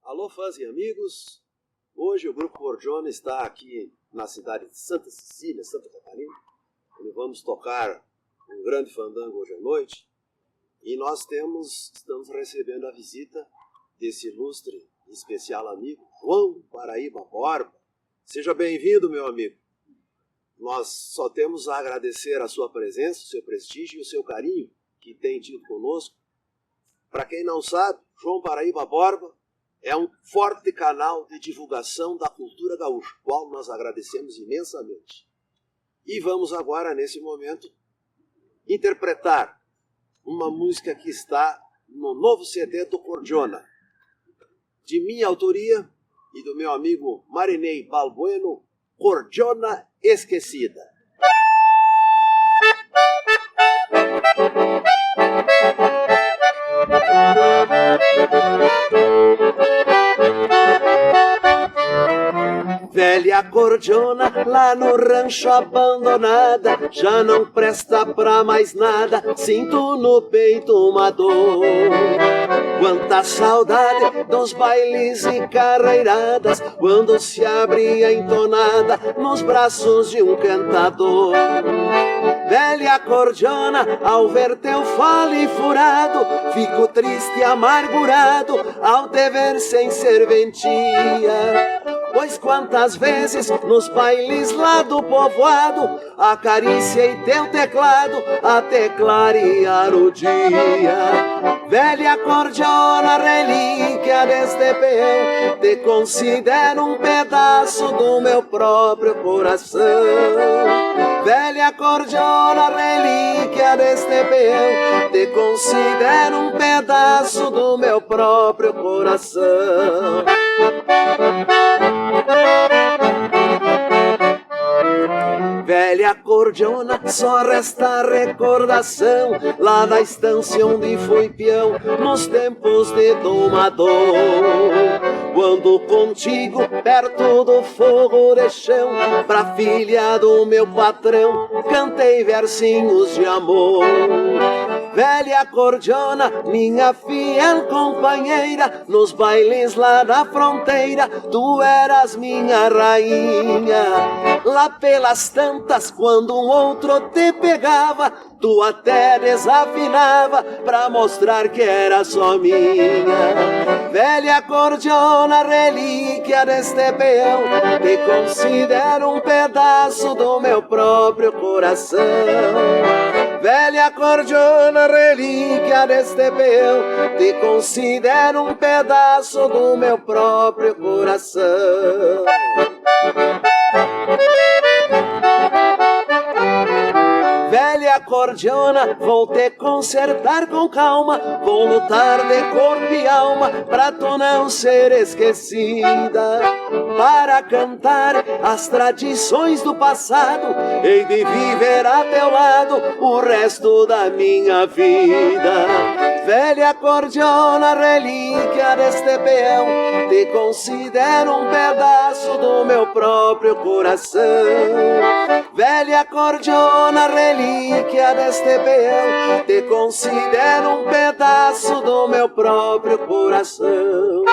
Alô, fãs e amigos. Hoje o Grupo Cordiona está aqui na cidade de Santa Cecília, Santa Catarina, onde vamos tocar um grande fandango hoje à noite. E nós estamos recebendo a visita desse ilustre e especial amigo, João Paraíba Borba. Seja bem-vindo, meu amigo. Nós só temos a agradecer a sua presença, o seu prestígio e o seu carinho que tem tido conosco. Para quem não sabe, João Paraíba Borba é um forte canal de divulgação da cultura gaúcha, qual nós agradecemos imensamente. E vamos agora, nesse momento, interpretar uma música que está no novo CD do Cordiona, de minha autoria e do meu amigo Marinei Balbueno, Cordiona Esquecida. Velha cordiona lá no rancho abandonada, já não presta pra mais nada, sinto no peito uma dor. Quanta saudade dos bailes e carreiradas, quando se abria entonada nos braços de um cantador. Velha cordiona, ao ver teu fole furado, fico triste e amargurado ao te ver sem serventia. Pois quantas vezes nos bailes lá do povoado acariciei teu teclado até clarear o dia. Velha cordiona, relíquia deste peão, te considero um pedaço do meu próprio coração. Velha cordiona, relíquia deste peão, te considero um pedaço do meu próprio coração. Velha cordiona, só resta recordação lá na estância onde fui peão nos tempos de domador. Quando contigo, perto do fogo de chão, pra filha do meu patrão, cantei versinhos de amor. Velha cordiona, minha fiel companheira, nos bailes lá da fronteira, tu eras minha rainha. Lá pelas tantas, quando um outro te pegava, tu até desafinava pra mostrar que era só minha. Velha cordiona, relíquia deste peão, te considero um pedaço do meu próprio coração. Velha cordiona, relíquia deste peão, te considero um pedaço do meu próprio coração. Velha cordiona, vou te consertar com calma, vou lutar de corpo e alma pra tu não ser esquecida. Para cantar as tradições do passado, hei de viver a teu lado o resto da minha vida. Velha cordiona, relíquia deste peão, te considero um pedaço do meu próprio coração. Velha cordiona, relíquia deste peão, te considero um pedaço do meu próprio coração.